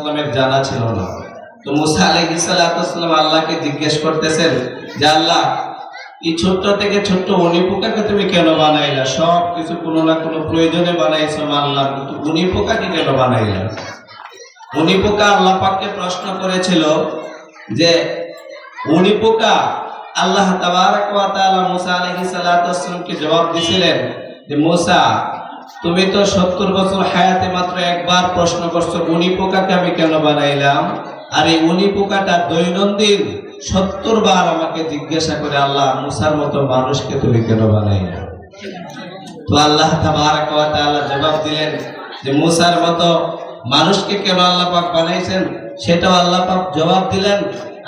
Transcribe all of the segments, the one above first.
সালামের জানা ছিল না। তো মুসা আলাইহিস সালাম আল্লাহকে জিজ্ঞেস করতেছেন যে আল্লাহ, এই ছোট্ট থেকে ছোট্ট উনি পোকাকে তুমি কেন বানাইলা? সব কিছু কোনো না কোনো প্রয়োজনে বানাইছো আল্লাহ, কিন্তু উনি পোকাকে কেন বানাইলা? উনি পোকা আল্লাহ পাককে প্রশ্ন করেছিল যে উনি পোকা আল্লাহ তাবারক ওয়া তাআলা মুসা আলাইহিস সালামকে জবাব দিয়েছিলেন যে মুসা, তুমি তো 70 বছর হায়াতে মাত্র একবার প্রশ্ন করছো উনি পোকাকে আমি কেন বানাইলাম, আর এই উনি পোকাটা দৈনন্দিন 70 বার আমাকে জিজ্ঞাসা করে আল্লাহ মুসার মতো মানুষকে তুমি কেন বানাইলা? তো আল্লাহ তাবারক ওয়া তাআলা জবাব দিলেন যে মুসার মতো মানুষকে কেন আল্লাহ পাক বানাইছেন সেটাও আল্লাহ পাক জবাব দিলেন,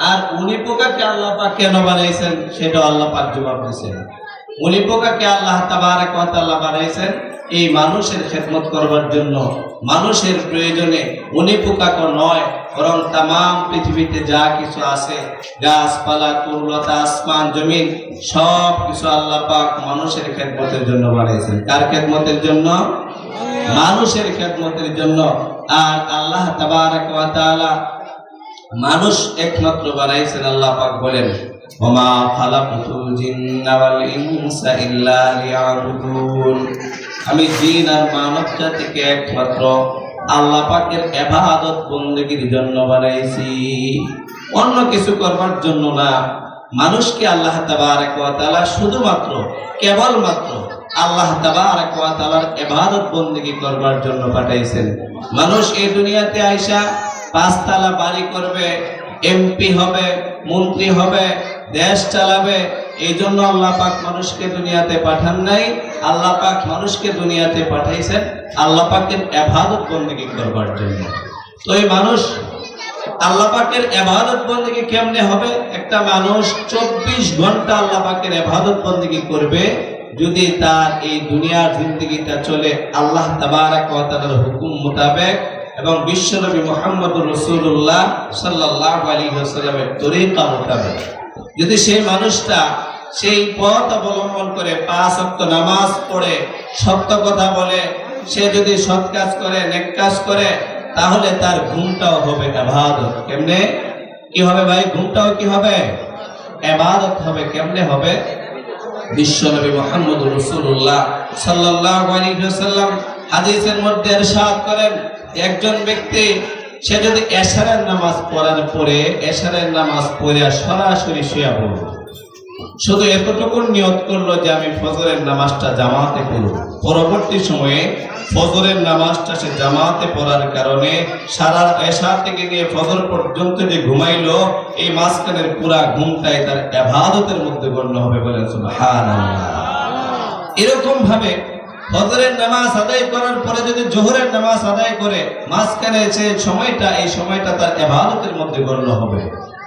আর উনি পোকাকে আল্লাহ পাক কেন বানাইছেন সেটাও আল্লাহ পাক জবাব দিয়েছেন। উনি পোকাকে আল্লাহ তাবারক ওয়া তাআলা বানাইছেন এই মানুষের খেদমত করবার জন্য, মানুষের প্রয়োজনে। উনি পোকাকে নয়, বরং তামাম পৃথিবীতে যা কিছু আছে, গাছপালা, তরুলতা, আসমান, জমিন, সব কিছু আল্লাহ পাক মানুষের খেদমতের জন্য বানাইছেন। কার খেদমতের জন্য? মানুষের খেদমতের জন্য। আর আল্লাহ তাবারক ওয়া তাআলা মানুষ একমাত্র বানাইছেন। আল্লাহ পাক বলেন ওমা খালাকতুল জিন্না ওয়াল ইনসা ইল্লা লিয়াবুদুন, আমি জিন আর মানব জাতিকে একমাত্র আল্লাহ পাকের ইবাদত বندگির জন্য বানাইছি, অন্য কিছু করবার জন্য না। মানুষকে আল্লাহ তাবারক ওয়া তাআলা শুধুমাত্র কেবলমাত্র আল্লাহ তাবারক ওয়া তাআলার ইবাদত বندگি করবার জন্য পাঠাইছেন। মানুষ এই দুনিয়াতে আইসা 5 তলা বাড়ি করবে, এমপি হবে, মন্ত্রী হবে, দেশ চালাবে, এই জন্য আল্লাহ পাক মানুষকে দুনিয়াতে পাঠান নাই। আল্লাহ পাক মানুষকে দুনিয়াতে পাঠাইছেন আল্লাহ পাকের ইবাদত বندگি করবার জন্য। তো এই মানুষ আল্লাহ পাকের ইবাদত বندگি কেমনে হবে? একটা মানুষ 24 ঘন্টা আল্লাহ পাকের ইবাদত বندگি করবে যদি তার এই দুনিয়ার জিন্দেগিটা চলে আল্লাহ তাবারক ওয়া তাআলার হুকুম মোতাবেক এবং বিশ্বনবী মুহাম্মদুর রাসূলুল্লাহ সাল্লাল্লাহু আলাইহি ওয়াসাল্লামের তরিকা মোতাবেক। যদি সেই মানুষটা সেই পথ অবলম্বন করে 5 ওয়াক্ত নামাজ পড়ে, সত্য কথা বলে, সে যদি সৎ কাজ করে, নেক কাজ করে, তাহলে তার ঘুমটাও হবে ইবাদত। কেমনে কি হবে ভাই? ঘুমটাও কি হবে? ইবাদত হবে। কেমনে হবে? বিশ্বনবী মুহাম্মদুর রাসূলুল্লাহ সাল্লাল্লাহু আলাইহি ওয়াসাল্লাম হাদিসের মধ্যে ইরশাদ করেন, একজন ব্যক্তি সে যদি এশারের নামাজ পড়ার পরে এশারের নামাজ পড়ে সরাসরি শুয়ে পড়ল, শুধু এতটুকু নিয়ত করলো যে আমি ফজরের নামাজটা জামাতে পড়ব, পরবর্তী সময়ে ফজরের নামাজটা সে জামাতে পড়ার কারণে সারা এশা থেকে নিয়ে ফজর পর্যন্ত যে ঘুমাইলো, এই মাঝখানের পুরা ঘুমটাই তার ইবাদতের মধ্যে গণ্য হবে। বলেন সুবহানাল্লাহ। এরকম ভাবে ফজরের নামাজ আদায় করার পরে যদি জোহরের নামাজ আদায় করে মাঝখানে যে সময়টা, এই সময়টা তার ইবাদতের মধ্যে গণ্য হবে।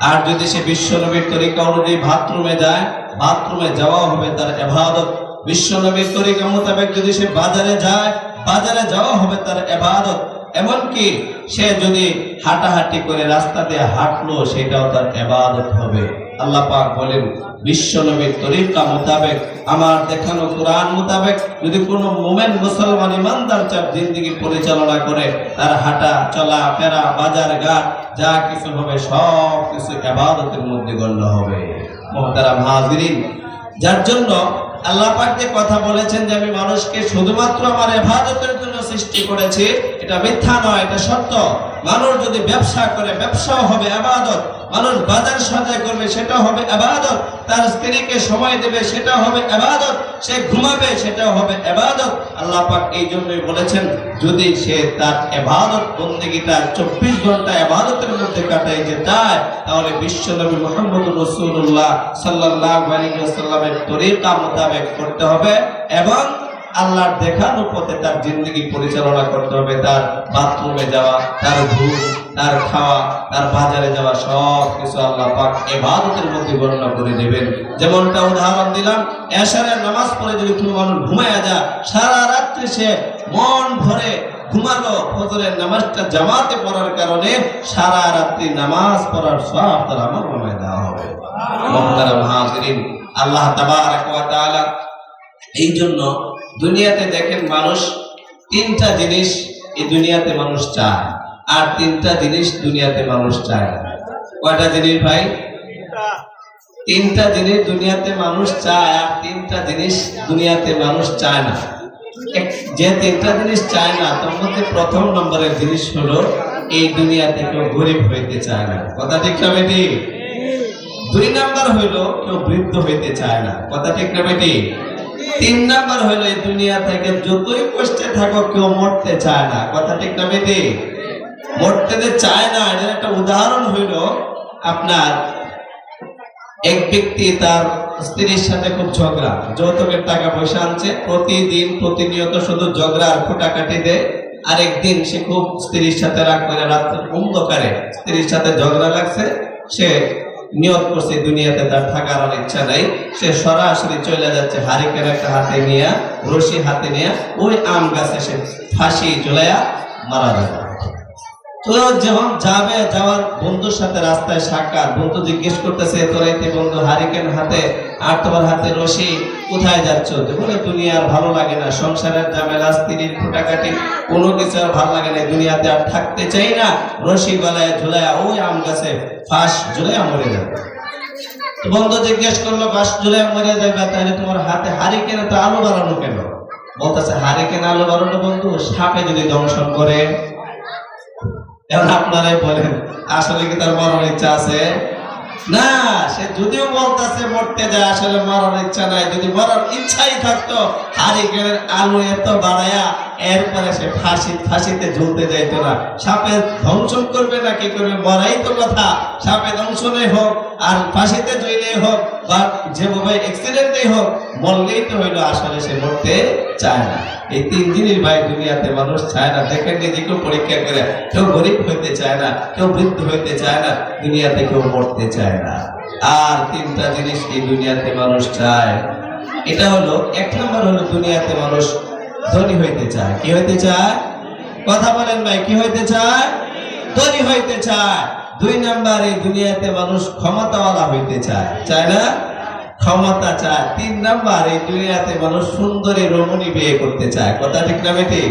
আর যদি সে বিশ্বনবীর তরিকা অনুযায়ী বাথরুমে যায়, বাথরুমে যাওয়া হবে তার ইবাদত। বিশ্বনবীর তরিকা মোতাবেক যদি সে বাজারে যায়, বাজারে যাওয়া হবে তার ইবাদত। এমনকি সে যদি হাঁটাহাঁটি করে রাস্তা দিয়ে হাঁটলো, সেটাও তার ইবাদত হবে। আল্লাহ পাক বলেন বিশ্বনবীর তরিকা মোতাবেক, আমার দেখানো কোরআন মোতাবেক যদি কোনো মুমিন মুসলমান ইমানদার চার জিন্দেগি পরিচালনা করে, তার হাঁটা চলা ফেরা, বাজার ঘাট যা কিছু হবে সব কিছু ইবাদতের মধ্যে গণ্য হবে। মুহতারাম হাজিরিন, যার জন্য আল্লাহ পাক যে কথা বলেছেন যে আমি মানুষকে শুধুমাত্র আমার ইবাদতের জন্য সৃষ্টি করেছি, এটা মিথ্যা নয়, এটা সত্য। মানুষ যদি ব্যবসা করে, ব্যবসাও হবে ইবাদত। মানুষ বাজার সদাই করবে, সেটাও হবে ইবাদত। তার স্ত্রীকে সময় দেবে, সেটাও হবে ইবাদত। সে ঘুমাবে, সেটাও হবে ইবাদত। আল্লাহ পাক এই জন্যই বলেছেন যদি সে তার ইবাদত বندگিটা 24 ঘন্টা ইবাদতের মধ্যে কাটাইতে চায়, তাহলে বিশ্বনবী মুহাম্মদুর রাসূলুল্লাহ সাল্লাল্লাহু আলাইহি ওয়াসাল্লামের তরিকা মোতাবেক করতে হবে এবং আল্লাহর দেখানো পথে তার জিন্দেগি পরিচালনা করতে হবে। তার বাথরুমে যাওয়া, তার ঘুম, তার খাওয়া, তার বাজারে যাওয়া সব কিছু আল্লাহ পাক ইবাদতের মধ্যে গণনা করে দেবেন। যেমনটা উদাহরণ দিলাম, এশারের নামাজ পড়ে যদি কোনো মানুষ ঘুমায়া যায়, সারা রাত্রি সে মন ভরে ঘুমালো, ফজরের নামাজটা জামাতে পড়ার কারণে সারা রাত্রি নামাজ পড়ার সওয়াব তার আমলনামায় দেওয়া হবে। মুহতারাম হাজিরিন, আল্লাহ তাবারক ওয়া তাআলা এই জন্য দুনিয়াতে দেখেন মানুষ 3টা জিনিস এই দুনিয়াতে মানুষ চায়। আর তিনটা জিনিস দুনিয়াতে মানুষ চায় না। কয়টা জিনিস ভাই? তিনটা জিনিস দুনিয়াতে মানুষ চায়, আর তিনটা জিনিস দুনিয়াতে মানুষ চায় না। যে তিনটা জিনিস চায় না তার মধ্যে প্রথম নম্বরের জিনিস হলো এই দুনিয়াতে কেউ গরিব হইতে চায় না। কথা ঠিক না বেটি? 2 নাম্বার হইলো কেউ বৃদ্ধ হইতে চায় না। কথা ঠিক না বেটি? 3 নাম্বার হইলো এই দুনিয়া থেকে যতই কষ্টে থাকো কেউ মরতে চায় না। কথা ঠিক না বেটি? মরতে যে চায় না এর একটা উদাহরণ হইলো, আপনার এক ব্যক্তি তার স্ত্রীর সাথে খুব ঝগড়া, যৌতুকের টাকা পয়সা আনছে, প্রতিদিন প্রতিনিয়ত শুধু ঝগড়া আর খোটাকাটি দেয়। আর একদিন সে খুব স্ত্রীর সাথে রাগ করে রাত্রে অন্ধকারে স্ত্রীর সাথে ঝগড়া লাগছে, সে নিয়ত করছে দুনিয়াতে তার থাকার আর ইচ্ছা নাই, সে সরাসরি চলে যাচ্ছে হারিকেন একটা হাতে নিয়ে, রশি হাতে নিয়ে ওই আম গাছে সে ফাঁসি ঝুলাইয়া মারা যায়। তো যখন যাওয়ার বন্ধুর সাথে রাস্তায় সাক্ষাৎ, বন্ধু জিজ্ঞেস করতেছে তোরাইতে বন্ধু হারিকেন হাতে আর তোমার হাতে রশি, কোথায় যাচ্ছ? বলে দুনিয়ার ভালো লাগে না, সংসারের ঝামেলা, স্ত্রীর খোটাকাটি, কোনো কিছু আর ভালো লাগে না, দুনিয়াতে আর থাকতে চাই না, রশি গলায় ঝুলাইয়া ওই আম গাছে ফাঁস ঝুলাইয়া মরে যাবে। বন্ধু জিজ্ঞেস করলো ফাঁস ঝুলাইয়া মরে যাবে, তাহলে তোমার হাতে হারিকেন তো আলো বাড়ানো কেন? বলতেছে হারিকেন আলো বাড়ানো বন্ধু সাপে যদি দংশন করে। এখন আপনারাই বলেন আসলে কি তার মরার ইচ্ছা আছে? না, সে যদিও বলতেছে মরতে যায়, আসলে মরার ইচ্ছা নাই। যদি মরার ইচ্ছাই থাকতো হারিকেনের আলো এত বাড়ায়া এরপরে সে ফাঁসিতে ঝুলতে যাইতো না। সাপে ধ্বংসন করবে না কি করবে, মরাই তো কথা। সাপে ধ্বংসনে হোক আর ফাঁসিতে ঝুলেই হোক বা যেভাবে অ্যাক্সিডেন্টেই হোক, মরলেই তো হইলো, আসলে সে মরতে চায় না। এই 3 জিনিস ভাই দুনিয়াতে মানুষ চায় না। দেখেন নিজেকেও পরীক্ষা করে, কেউ গরিব হইতে চায় না, কেউ বৃদ্ধ হইতে চায় না, দুনিয়াতে কেউ মরতে চায় না। আর 3টা জিনিস এই দুনিয়াতে মানুষ চায়। এটা হলো 1 নম্বর হলো দুনিয়াতে মানুষ ধনী হইতে চায়। কি হইতে চায়? কথা বলেন ভাই, কি হইতে চায়? ধনী হইতে চায়। 2 নাম্বার এই দুনিয়াতে মানুষ ক্ষমতাওয়ালা হইতে চায়। চায় না? ক্ষমতা চায়। 3 নাম্বার এই দুনিয়াতে মানুষ সুন্দরী রমণী বিয়ে করতে চায়। কথা ঠিক না বেটি?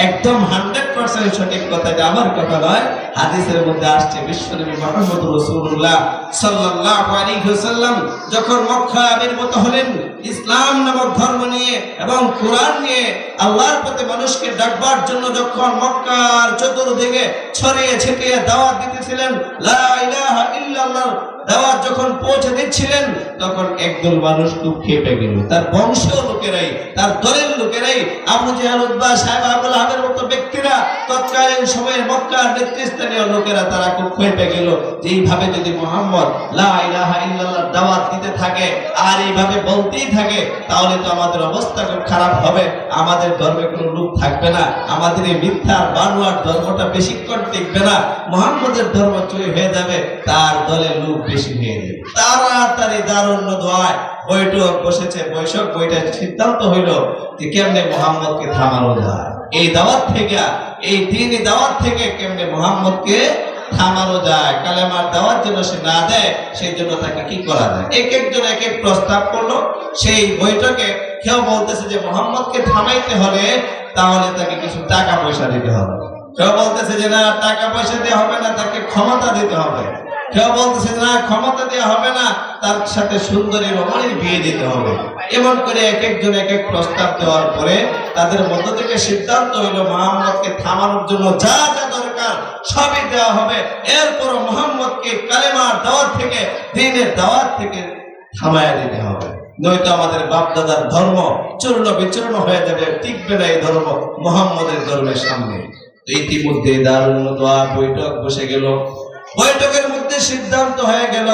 একদম 100% সঠিক কথা, এটা আমার কথা নয়, হাদিসের মধ্যে আসছে। বিশ্বনবী মুহাম্মদ রাসূলুল্লাহ সাল্লাল্লাহু আলাইহি ওয়াসাল্লাম যখন মক্কা আবির্ভূত হলেন, ইসলাম নামক ধর্ম নিয়ে এবং কোরআন নিয়ে আল্লাহর পথে মানুষকে ডাকবার জন্য যখন মক্কার চতুর্দিকে ছড়িয়ে ছিটিয়ে দাওয়াত দিতেছিলেন, লা ইলাহা ইল্লাল্লাহ দাওয়াত যখন পৌঁছে দিচ্ছিলেন, তখন একদল মানুষ খুব ক্ষেপে গেল। তার বংশের লোকেরাই, তার দলের লোকেরাই, আবু জাহল, উতবা, সাইবা, আবু লাহাবের মতো ব্যক্তিরা, তৎকালীন সময়ে মক্কার নেতৃস্থানীয় লোকেরা, তারা খুব ক্ষেপে গেল যে এইভাবে যদি মুহাম্মদ লা ইলাহা ইল্লাল্লাহ দাওয়াত দিতে থাকে আর এইভাবে বলতেই থাকে, তাহলে তো আমাদের অবস্থা খুব খারাপ হবে, আমাদের ধর্মে কোনো লোক থাকবে না, আমাদের এই মিথ্যার বানোয়ার ধর্মটা বেশিক্ষণ টিকবে না, মুহাম্মদের ধর্ম চুরি হয়ে যাবে, তার দলের লোক বেশি হয়ে যাবে। তাড়াতাড়ি দারুণ দোয়ায় বৈঠক বসেছে। বৈঠক সিদ্ধান্ত হইল যে কেমনে মুহাম্মদকে থামানো যায়। এই দাওয়াত থেকে, এই দ্বীনি দাওয়াত থেকে কেমনে মুহাম্মদকে থামানো যায়, কালেমার দাওয়াত যেন সে না দেয়, সেই জন্য তাকে কি করা যায়। একজন এক এক প্রস্তাব করলো। সেই বৈঠকে কেউ বলতেছে যে মুহাম্মদকে থামাইতে হলে তাহলে তাকে কিছু টাকা পয়সা দিতে হবে। কেউ বলতেছে যে না, টাকা পয়সা দেওয়া হবে না, তাকে ক্ষমতা দিতে হবে। কেউ বলতেছে না, ক্ষমতা দেওয়া হবে না, তার সাথে সুন্দরী রমণীর বিয়ে দিতে হবে। এমন করে একজন এক এক প্রস্তাব দেওয়ার পরে তাদের মধ্য থেকে সিদ্ধান্ত হইল মুহাম্মদকে থামানোর জন্য যা যা দরকার সবই দেওয়া হবে। এরপর মুহাম্মদকে কালেমার দাওয়াত থেকে, দ্বীনের দাওয়াত থেকে থামায়া দিতে হবে, নয়তো আমাদের বাপ দাদার ধর্ম চূর্ণ বিচূর্ণ হয়ে যাবে, টিকবে না এই ধর্ম মুহাম্মদের ধর্মের সামনে। ইতিমধ্যে দারুণ দোয়া বৈঠক বসে গেল। বৈঠকের মধ্যে সিদ্ধান্ত হয়ে গেল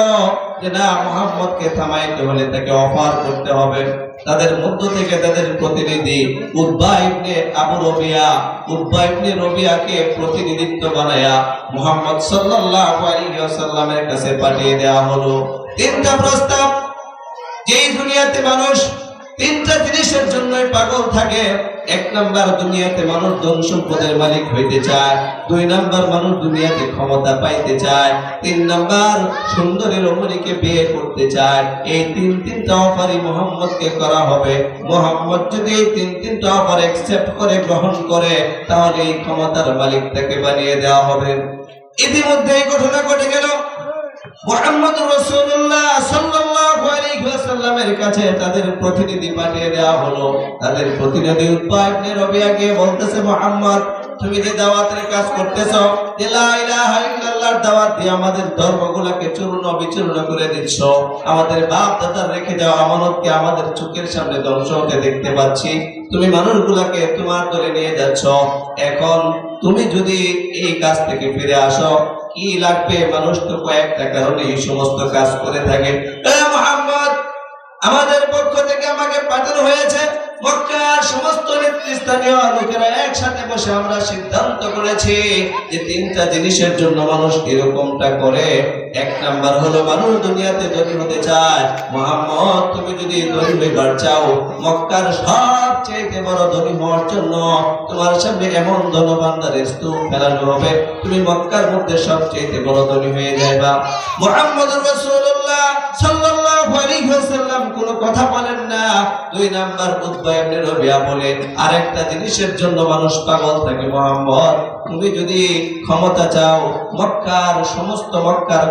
যে না, মুহাম্মদকে থামাইতে হলে তাকে অফার করতে হবে। তাদের মধ্য থেকে তাদের প্রতিনিধি উতবা ইবনে আবু রবিয়াকে প্রতিনিধিত্ব বানায়া মুহাম্মদ সাল্লাল্লাহু আলাইহি ওয়াসাল্লামের কাছে পাঠিয়ে দেওয়া হলো। 3টা প্রস্তাব। যেই দুনিয়াতে মানুষ 3টা জিনিসের জন্যই পাগল থাকে, এক নাম্বার দুনিয়াতে মানুষ ধন সম্পদের মালিক হইতে চায়, দুই নাম্বার মানুষ দুনিয়াতে ক্ষমতা পাইতে চায়, তিন নাম্বার সুন্দরী রমণীকে বিয়ে করতে চায়। এই তিনটা অফারই মুহাম্মদকে করা হবে। মুহাম্মদ যদি এই তিনটা অফার অ্যাকসেপ্ট করে, গ্রহণ করে, তাহলে এই ক্ষমতার মালিক তাকে বানিয়ে দেওয়া হবে। ইতিমধ্যে এই ঘটনা ঘটে গেল। মুহাম্মদুর রাসূলুল্লাহ সাল্লাল্লাহু আলাইহি ওয়াসাল্লামের কাছে তাদের প্রতিনিধি পাঠিয়ে দেওয়া হলো। তাদের প্রতিনিধি উতবা ইবনে রবিয়া গিয়ে বলতেছে, মুহাম্মদ, তুমি যে দাওয়াতের কাজ করতেছো, লা ইলাহা ইল্লাল্লাহর দাওয়াত দিয়ে আমাদের ধর্মগুলোকে চূর্ণ বিচূর্ণ করে দিচ্ছ, আমাদের বাপ দাদার রেখে যাওয়া আমানতকে আমাদের চোখের সামনে ধ্বংস হতে দেখতে পাচ্ছি, তুমি মানুষগুলোকে তোমার দলে নিয়ে যাচ্ছ। এখন তুমি যদি এই কাজ থেকে ফিরে আসো, কি লাগবে? মানুষ তো কয়েকটা কারণে এই সমস্ত কাজ করে থাকে। মুহাম্মদ, আমাদের পক্ষ থেকে আমাকে পাঠানো হয়েছে, মক্কার সমস্ত নেতৃস্থানীয় লোকেরা একসাথে বসে আমরা সিদ্ধান্ত করেছি যে তিনটা জিনিসের জন্য মানুষ এরকমটা করে। এক নাম্বার হলো মানুষ দুনিয়াতে ধনী হতে চায়। মুহাম্মদ, তুমি যদি ধনী হইবার চাও, মক্কার সবচেয়ে বড় ধনী হওয়ার জন্য তোমার সামনে এমন ধনভাণ্ডারের স্তূপ ফেলানো হবে, তুমি মক্কার মধ্যে সবচেয়ে বড় ধনী হয়ে যাইবা। মুহাম্মদুর রাসূলুল্লাহ সাল্লাল্লাহু আলাইহি ওয়াসাল্লাম কোনো কথা বলেন না। দুই নাম্বার উতবা ইবনে রবিয়া বলে, আরেকটা জিনিসের জন্য মানুষ পাগল থাকে। মুহাম্মদ, তুমি যদি ক্ষমতা চাও, মক্কার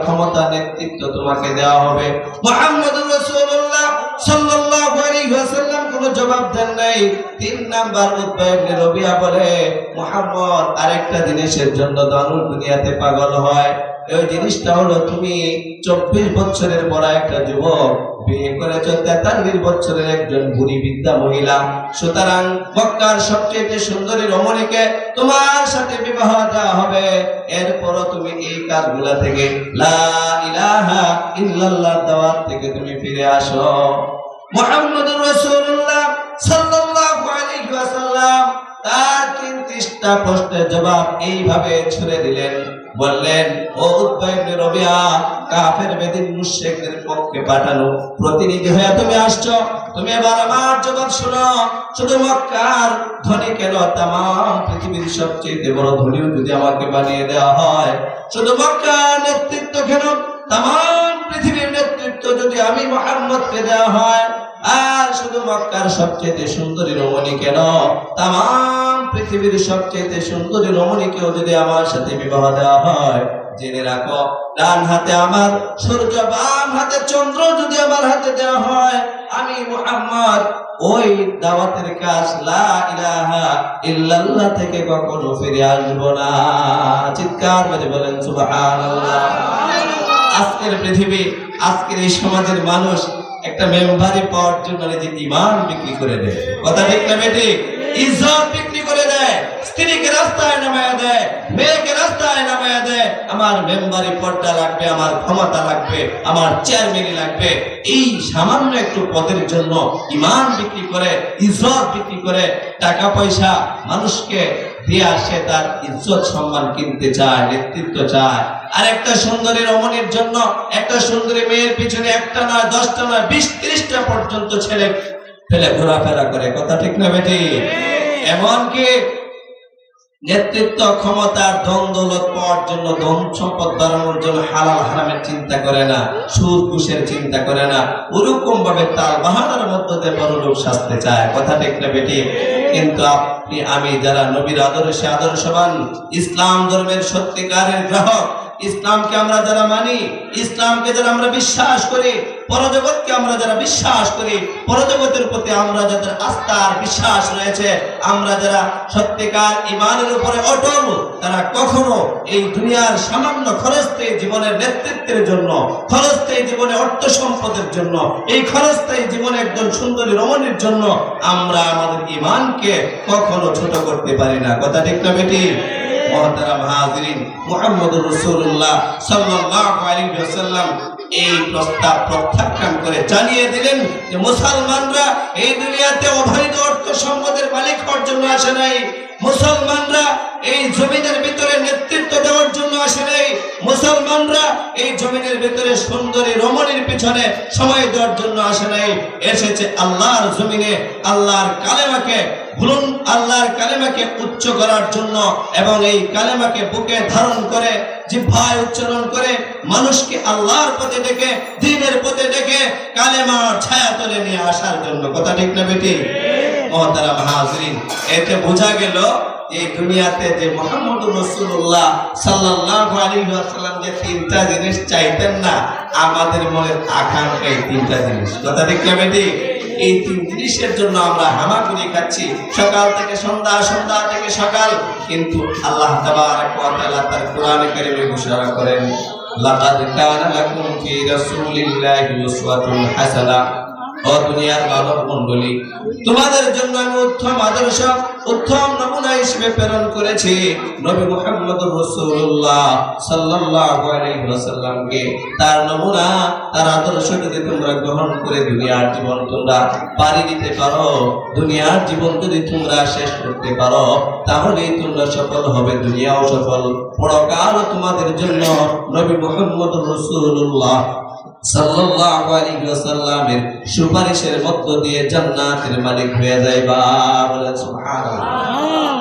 ক্ষমতা নেতৃত্ব তোমাকে দেওয়া হবে। মুহাম্মদুর রাসূলুল্লাহ সাল্লাল্লাহু আলাইহি ওয়াসাল্লাম কোনো জবাব দেন নাই। তিন নাম্বার উতবা ইবনে রবিয়া বলে, মুহাম্মদ, আরেকটা জিনিসের জন্য মানুষ দুনিয়াতে পাগল হয়। এই জিনিসটা হলো তুমি 24 বছরের বড় একটা যুবক, বিয়ে করেছো 43 বছরের একজন বুড়ি বৃদ্ধা মহিলা। সুতরাং মক্কার সবচেয়ে সুন্দরী রমণীকে তোমার সাথে বিবাহ দেওয়া হবে। এরপরও তুমি এই কাজগুলা থেকে, লা ইলাহা ইল্লাল্লাহর দাওয়াত থেকে তুমি ফিরে আসো। মুহাম্মদুর রাসূলুল্লাহ সাল্লাল্লাহু আলাইহি ওয়াসাল্লাম তার ৩০টা প্রশ্নের জবাব এইভাবে ছুড়ে দিলেন। বললেন, ও উতবা ইবনে রবিয়া, কাফের বেদিন মুশরিকদের পক্ষে পাঠানো প্রতিনিধি হয়ে তুমি আসছো, তুমি এবার আমার জবাব শোনো। শুধু মক্কার ধনী কেন, তামাম পৃথিবীর সবচেয়ে বড় ধনীও যদি আমাকে বানিয়ে দেওয়া হয়, শুধু মক্কার নেতৃত্ব কেন, তামাম পৃথিবীর নেতৃত্ব যদি আমি মুহাম্মদকে দেওয়া হয়, আর শুধু মক্কার সবচেয়ে সুন্দরী রমণী কেন, তামাম পৃথিবীর সবচেয়ে সুন্দরী রমণীকেও যদি আমার সাথে বিবাহ দেওয়া হয়, জেনে রাখো, ডান হাতে আমার সূর্য, বাম হাতে চন্দ্র যদি আমার হাতে দেওয়া হয়, আমি মুহাম্মদ ওই দাওয়াতের কাজ লা ইলাহা ইল্লাল্লাহ থেকে কখনো ফিরে আসবো না। চিৎকার করে বলেন সুবহানাল্লাহ। আজকের পৃথিবী, আজকের এই সমাজের মানুষ একটা মেম্বারি পাওয়ার জন্য যে ঈমান বিক্রি করে দেয়, কথা ঠিক না বেটি? ইজ্জত বিক্রি করে দেয়, স্ত্রীকে রাস্তায় নামায়া দেয়, মেয়েকে রাস্তায় নামায়া দেয়। আমার মেম্বারি পদটা লাগবে, আমার ক্ষমতা লাগবে, আমার চেয়ারম্যানই লাগবে। এই সামান্য একটু পদের জন্য ঈমান বিক্রি করে, ইজ্জত বিক্রি করে, টাকা পয়সা মানুষকে দিয়ে আসে, তার ইজ্জত সম্মান কিনতে চায়, নেতৃত্ব চায়। আর একটা সুন্দরী রমণীর জন্য, একটা সুন্দরী মেয়ের পিছনে একটা নয়, 10টা নয়, 20-30টা পর্যন্ত ছেলে ফেলে ঘোরাফেরা করে, কথা ঠিক না বেটি? এমনকি নেতৃত্ব, ক্ষমতার, ধন দৌলত পাওয়ার জন্য, ধন সম্পদ বাড়ানোর জন্য হালাল হারামের চিন্তা করে না, সুদ ঘুষের চিন্তা করে না, ওরকম ভাবে তার বাহানার মধ্যে দিয়ে বড় লোক সাজতে চায়, কথা ঠিক না বেটি? কিন্তু আপনি আমি যারা নবীর আদর্শে আদর্শবান, ইসলাম ধর্মের সত্যিকারের গ্রাহক, ইসলামকে আমরা যারা মানি, ইসলামকে যারা আমরা বিশ্বাস করি, পরজগৎকে আমরা যারা বিশ্বাস করি, পরজগতের প্রতি আমরা যাদের আস্থা আর বিশ্বাস রয়েছে, আমরা যারা সত্যিকার ঈমানের উপরে অটল, তারা কখনো এই দুনিয়ার সামান্য খরচের জীবনের নেতৃত্বের জন্য, খরচের জীবনে অর্থ সম্পদের জন্য, এই খরচের জীবনে একজন সুন্দরী রমণীর জন্য আমরা আমাদের ঈমানকে কখনো ছোট করতে পারি না, কথা ঠিক না বেটি? মুহতারাম হাজিরিন, মুহাম্মদুর রাসূলুল্লাহ সাল্লাল্লাহু আলাইহি ওয়াসাল্লাম এই প্রস্তাব প্রত্যাখ্যান করে জানিয়ে দিলেন যে মুসলমানরা এই দুনিয়াতে অবৈধ অর্থ সম্পদের মালিক হওয়ার জন্য আসে নাই, মুসলমানরা এই জমিনের ভিতরে নেতৃত্ব দেওয়ার জন্য আসে নাই, মুসলমানরা এই জমিনের ভিতরে সুন্দরী রমণীর পিছনে সময় দেওয়ার জন্য আসে নাই, এসেছে আল্লাহর জমিনে আল্লাহর কালেমাকে আল্লাহর কালেমাকে উচ্চ করার জন্য, এবং এই কালেমাকে বুকে ধারণ করে জিহ্বায় উচ্চারণ করে মানুষকে আল্লাহর পথে ডেকে, দ্বীনের পথে ডেকে কালেমার ছায়াতলে নিয়ে আসার জন্য। কথা ঠিক না বেটি? মুহতারাম হাজরিন, এতে বোঝা গেল এই দুনিয়াতে যে মুহাম্মদুর রাসূলুল্লাহ সাল্লাল্লাহু আলাইহি ওয়াসাল্লাম যে তিনটা জিনিস চাইতেন না, আমাদের মনের আকাঙ্ক্ষা এই তিনটা জিনিস। কথা ঠিক না বেটি? এই তিন জিনিসের জন্য আমরা হামাগুড়ি খাচ্ছি সকাল থেকে সন্ধ্যা, সন্ধ্যা থেকে সকাল। কিন্তু আল্লাহ তাবারক ওয়া তাআলা তার কোরআনে কারীমে ঘোষণা করেন, লাকাদ কানা লাকুম ফি রাসূলিল্লাহি উসওয়াতুন হাসানাহ। ও দুনিয়ার মানব মণ্ডলী, তোমাদের জন্য আমি উত্তম আদর্শ, উত্তম নমুনা হিসেবে প্রেরণ করেছি নবী মুহাম্মদুর রাসূলুল্লাহ সাল্লাল্লাহু আলাইহি ওয়াসাল্লামকে। তার নমুনা, তার আদর্শ যদি তোমরা গ্রহণ করে দুনিয়ার জীবন তোমরা পাড়ি দিতে পারো, দুনিয়ার জীবন যদি তোমরা শেষ করতে পারো, তাহলেই তোমরা সফল হবে, দুনিয়াও সফল, পরকালও তোমাদের জন্য নবী মুহাম্মদুর রাসূলুল্লাহ সাল্লাল্লাহু আলাইহি ওয়াসাল্লামের সুপারিশের মধ্য দিয়ে জান্নাতের মালিক হয়ে যাইবা। বলেন সুবহানাল্লাহ।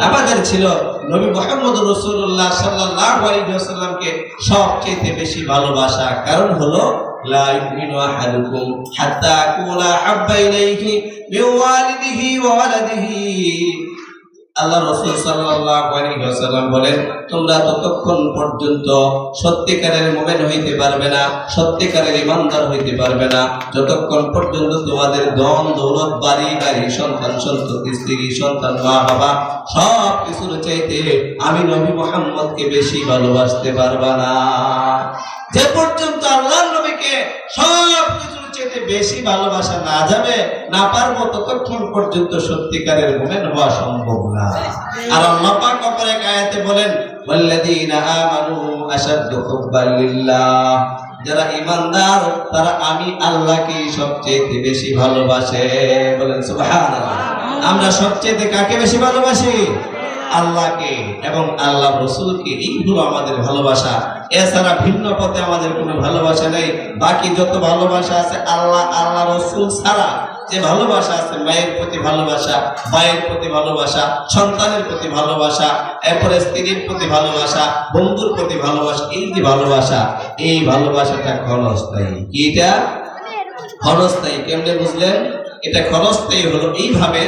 আমাদের ছিল নবী মুহাম্মদুর রাসূলুল্লাহ সাল্লাল্লাহু আলাইহি ওয়াসাল্লামকে সবচেয়ে বেশি ভালোবাসা। কারণ হলো লা ইউমিনু আহাদুকুম হাত্তা আকুলা হাব্বা ইলাইহি মিন ওয়ালিদিহি ওয়া ওয়ালাদিহি। আল্লাহ রাসূল সাল্লাল্লাহু আলাইহি ওয়াসাল্লাম বলেন, তোমরা ততক্ষণ পর্যন্ত সত্যিকারের মুমিন হইতে পারবে না, সত্যিকারের ঈমানদার হইতে পারবে না, যতক্ষণ পর্যন্ত তোমাদের ধন দৌলত, বাড়ি গাড়ি, সন্তান সন্ততি, স্ত্রী সন্তান, মা বাবা সব কিছুর চাইতে আমি নবী মুহাম্মদকে বেশি ভালোবাসতে পারবা না। যে পর্যন্ত আল্লাহর নবীকে সব কিছুর চাইতে বেশি ভালোবাসা না যাবে, না পারবো, ততক্ষণ পর্যন্ত সত্যিকারের মুমিন হওয়া সম্ভব না। আর আল্লাহ পাক অপর এক আয়াতে বলেন, ওয়াল্লাযীনা আমানু আশাদ্দু হুব্বান লিল্লাহ। যারা ঈমানদার তারা আমি আল্লাহকে সবচেয়ে বেশি ভালোবাসে। বলেন সুবহানাল্লাহ। আমরা সবচেয়ে কাকে বেশি ভালোবাসি? আল্লাহকে এবং আল্লাহ রাসূলকে। এই হলো আমাদের ভালোবাসা। এছাড়া ভিন্ন পথে আমাদের কোনো ভালোবাসা নেই। বাকি যত ভালোবাসা আছে আল্লাহ, আল্লাহ রাসূল ছাড়া যে ভালোবাসা আছে, মায়ের প্রতি ভালোবাসা, ভাইয়ের প্রতি ভালোবাসা, সন্তানের প্রতি ভালোবাসা, এরপরে স্ত্রীর প্রতি ভালোবাসা, বন্ধুর প্রতি ভালোবাসা, এই যে ভালোবাসা, এই ভালোবাসাটা ক্ষণস্থায়ী। কি এটা? ক্ষণস্থায়ী। কেমনে বুঝলেন? এটা ক্ষণস্থায়ী হলো এইভাবে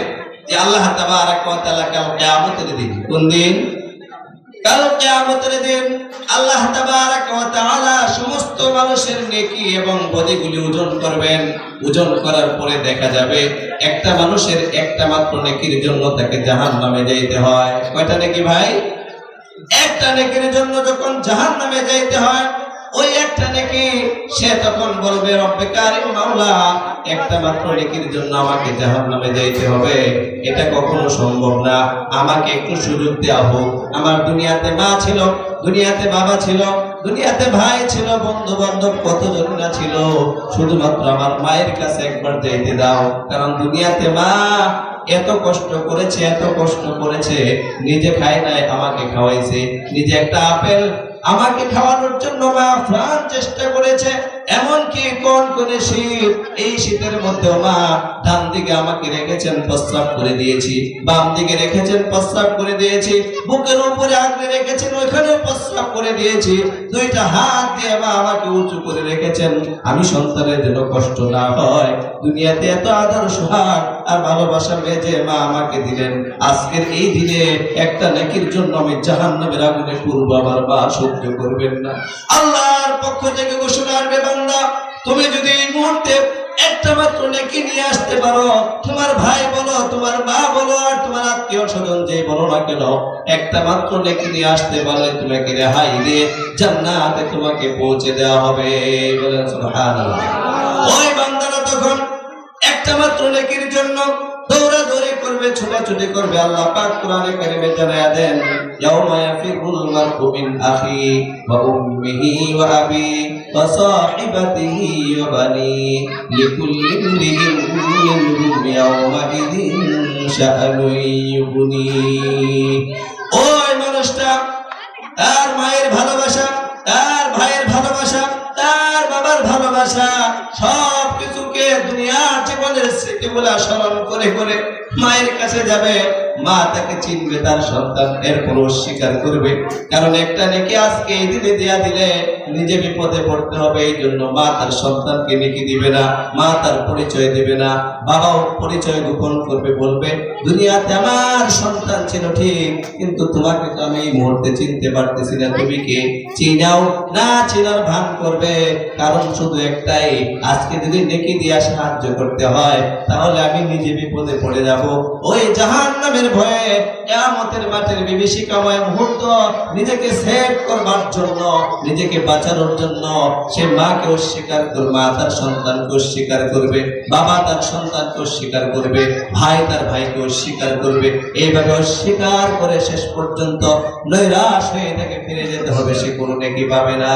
যে আল্লাহ তাবারক ওয়া তাআলা কাল কিয়ামতের দিন, কোন দিন? কাল কিয়ামতের দিন আল্লাহ তাবারক ওয়া তাআলা সমস্ত মানুষের নেকি এবং বদিগুলি ওজন করবেন। ওজন করার পরে দেখা যাবে একটা মানুষের একটা মাত্র নেকির জন্য তাকে জাহান্নামে যাইতে হয়। কয়টা নেকি ভাই? একটা নেকির জন্য যখন জাহান্নামে যাইতে হয়, ওই একটা নেকি সে তখন বলবে, রব্বে কারিম, মাওলা, একটা মাত্র নেকির জন্য আমাকে জাহান্নামে যাইতে হবে, এটা কখনো সম্ভব না, আমাকে একটু সুযোগ দেওয়া হোক। আমার দুনিয়াতে মা ছিল, দুনিয়াতে বাবা ছিল, দুনিয়াতে ভাই ছিল, বন্ধু বান্ধব কতজন না ছিল, শুধুমাত্র আমার মায়ের কাছে একবার যাইতে দাও। কারণ দুনিয়াতে মা এত কষ্ট করেছে, এত কষ্ট করেছে, নিজে খায় নাই, আমাকে খাওয়াইছে। নিজে একটা আপেল আমাকে খাওয়ানোর জন্য মা প্রাণ চেষ্টা করেছে। এমনকি কোন শীত, এই শীতের মধ্যেও মা ডান দিকে আমাকে রেখেছেন, প্রস্রাব করে দিয়েছি, বাম দিকে রেখেছেন, প্রস্রাব করে দিয়েছি, বুকের উপরে আঁকড়ে রেখেছেন, ওইখানেও প্রস্রাব করে দিয়েছি। দুইটা হাত দিয়ে মা আমাকে উঁচু করে রেখেছেন, আমি সন্তানের যেন কষ্ট না হয়। দুনিয়াতে এত আদর, সোহাগ আর ভালোবাসা মেজে মা আমাকে দিলেন। আজকের এই দিনে একটা নেকির জন্য আমি জাহান্নামের আগুনে পুরবো, আমার মা সহ্য করবেন না। আল্লাহর পক্ষ থেকে ঘোষণা আসবে, বান্দা, তুমি যদি এই মুহূর্তে একটা মাত্র নেকি নিয়ে আসতে পারো, তোমার ভাই বলো, তোমার মা বলো, আর তোমার আত্মীয় স্বজন যে বলো না কেন, একটা মাত্র নেকি নিয়ে আসতে পারলে তোমাকে রেহাই দিয়ে জান্নাতে তোমাকে পৌঁছে দেওয়া হবে। বলেন সুবহানাল্লাহ। ওই বান্দারা তখন একটা মাত্র নেকির জন্য দৌড়াদৌড়ি করবে, ছোটাছুটি করবে। আল্লাহ পাক কোরআনে কারিমে জানায়া দেন, ইয়াউমা ইয়াফিরুল মার'উ মিন আখি ওয়া উম্মিহি ওয়া আবি ওয়া সাহিবাতিহি ওয়া বানি লিকুল্লি ইমরিইন মিনহুম ইয়াউমা ইযিন শাআনুন ইউগনি। ওই মানুষটা তার মায়ের ভালোবাসা, তার ভালোবাসা সব কিছুকে দুনিয়ার জীবনের স্মৃতিগুলা স্মরণ করে করে মায়ের কাছে যাবে, মা তাকে চিনবে, তার সন্তান এরপর অস্বীকার করবে। কারণ একটা নেকি আজকে এই দিনে দেয়া দিলে নিজে বিপদে পড়তে হবে, এই জন্য মা তার সন্তানকে নেকি দিবে না, মা তার পরিচয় দিবে না, বাবাও পরিচয় গোপন করবে, বলবে দুনিয়াতে আমার সন্তান ছিল ঠিক, কিন্তু তোমাকে তো আমি এই মুহূর্তে চিনতে পারতেছি না, তুমি কে? চিনাও না চিনার ভান করবে। কারণ শুধু একটাই, আজকে যদি নেকি দিয়া সাহায্য করতে হয় তাহলে আমি নিজে বিপদে পড়ে যাব। ওই জাহান্নামের ভয়ে কিয়ামতের মাঠের বিভীষিকাময় মুহূর্ত নিজেকে সেভ করবার জন্য, নিজেকে বাঁচানোর জন্য সে মাকে অস্বীকার করবে, মা তার সন্তানকে অস্বীকার করবে, বাবা তার সন্তানকে অস্বীকার করবে, ভাই তার ভাইকে অস্বীকার করবে। এইভাবে অস্বীকার করে শেষ পর্যন্ত নৈরাশ হয়ে তাকে ফিরে যেতে হবে, সে কোনো নেকি পাবে না।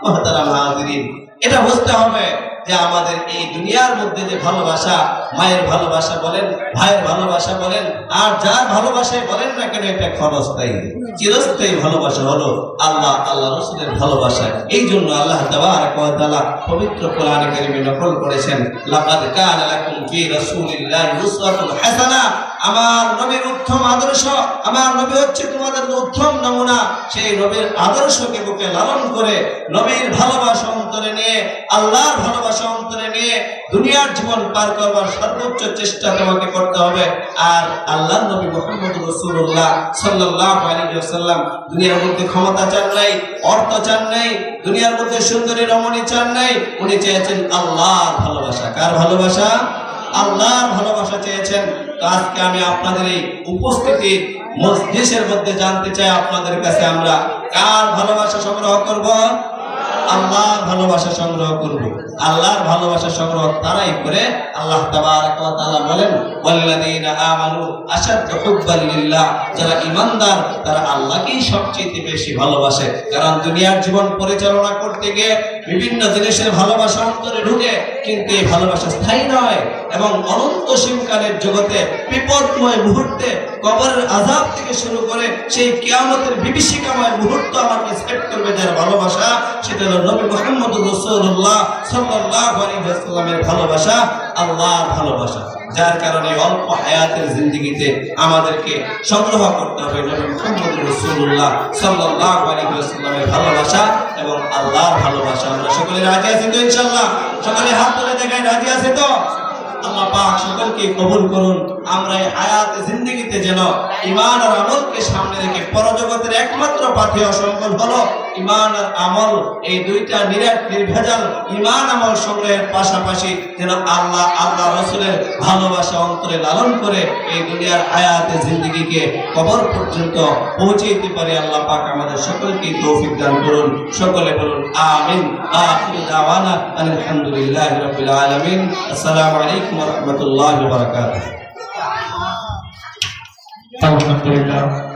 মুহতারাম হাজিরিন, এটা বুঝতে হবে যে আমাদের এই দুনিয়ার মধ্যে যে ভালোবাসা, মায়ের ভালোবাসা বলেন, ভাইয়ের ভালোবাসা বলেন, আর যার ভালোবাসায় বলেন না কেন, এটা ক্ষণস্থায়ী, চিরস্থায়ী ভালোবাসা হলো আল্লাহ আল্লাহ রাসূলের ভালোবাসা। এই জন্য আল্লাহ তাবারাকা ওয়া তাআলা পবিত্র কোরআনে কারিমে নকল করেছেন, লাকাদ কানা লাকুম ফি রাসূলিল্লাহি উসওয়াতুন হাসানাহ, আমার নবীর উত্তম আদর্শ, আমার নবী হচ্ছে তোমাদের উত্তম নমুনা। সেই নবীর আদর্শকে বুকে লালন করে, নবীর ভালোবাসা অন্তরে নিয়ে, আল্লাহর ভালোবাসা অন্তরে নিয়ে দুনিয়ার জীবন পার করবার সর্বোচ্চ চেষ্টা তোমাকে করতে হবে। আর আল্লাহর নবী মুহাম্মদ রাসূলুল্লাহ সাল্লাল্লাহু আলাইহি ওয়াসাল্লাম দুনিয়ার মধ্যে ক্ষমতা চান নাই, অর্থ চান নাই, দুনিয়ার মধ্যে সুন্দরী রমণী চান নাই, উনি চেয়েছেন আল্লাহর ভালোবাসা। কার ভালোবাসা? আল্লাহর ভালোবাসা চেয়েছেন। তো আজকে আমি আপনাদের এই উপস্থিতি মজলিসের মধ্যে জানতে চাই, আপনাদের কাছে আমরা কার ভালোবাসা সংগ্রহ করব? আল্লাহর ভালোবাসা সংগ্রহ করব। আল্লাহর ভালোবাসা সংগ্রহ তারাই করে, আল্লাহ তাবারাকা ওয়া তাআলা বলেন, ওয়াল্লাযীনা আমানু আশাদ্দু হুব্বান লিল্লাহ, যারা ঈমানদার তারা আল্লাহকেই সবচেয়ে বেশি ভালোবাসে। কারণ দুনিয়ার জীবন পরিচালনা করতে গিয়ে বিভিন্ন জিনিসের ভালোবাসা অন্তরে ঢুকে, কিন্তু এই ভালোবাসা স্থায়ী নয়, এবং অনন্ত সীমকালের জগতে বিপদময় মুহূর্তে, কবরের আযাব থেকে শুরু করে সেই কিয়ামতের বিভীষিকাময় মুহূর্ত আমাকে সেভ করবে যার ভালোবাসা, সেটা হলো নবী মুহাম্মদ রাসূলুল্লাহ সাল্লাল্লাহু আলাইহি ওয়াসাল্লামের ভালোবাসা, আল্লাহর ভালোবাসা। যার কারণে অল্প হায়াতের জিন্দেগিতে আমাদেরকে সংগ্রহ করতে হবে নবী মুহাম্মদ রাসূলুল্লাহ সাল্লাল্লাহু আলাইহি ওয়াসাল্লামের ভালোবাসা এবং আল্লাহর ভালোবাসা। আমরা সকলে রাজি আছি তো? ইনশাআল্লাহ সকলে হাত তুলে দেখাই, রাজি আছে তো? আল্লাহ পাক সকলকে কবুল করুন। আমরা এই হায়াতে জিন্দেগিতে যেন ঈমান আর আমলকে সামনে রেখে, পরজগতের একমাত্র পাথেয় সম্বল হলো ঈমান আর আমল, এই দুইটা নির্ভেজাল ঈমান আমল সংগ্রহের পাশাপাশি যেন আল্লাহ আল্লাহ রাসূলের ভালোবাসা অন্তরে লালন করে এই দুনিয়ার হায়াতে জিন্দেগিকে কবর পর্যন্ত পৌঁছে দিতে পারি। আল্লাহ পাক আমাদের সকলকে তৌফিক দান করুন। সকলে বলুন আমিন। আখিরু দাওয়ানা আলহামদুলিল্লাহি রাব্বিল আলামিন। আসসালামু আলাইকুম ওয়া রাহমাতুল্লাহি ওয়া বারাকাতুহু। আলহামদুলিল্লাহ।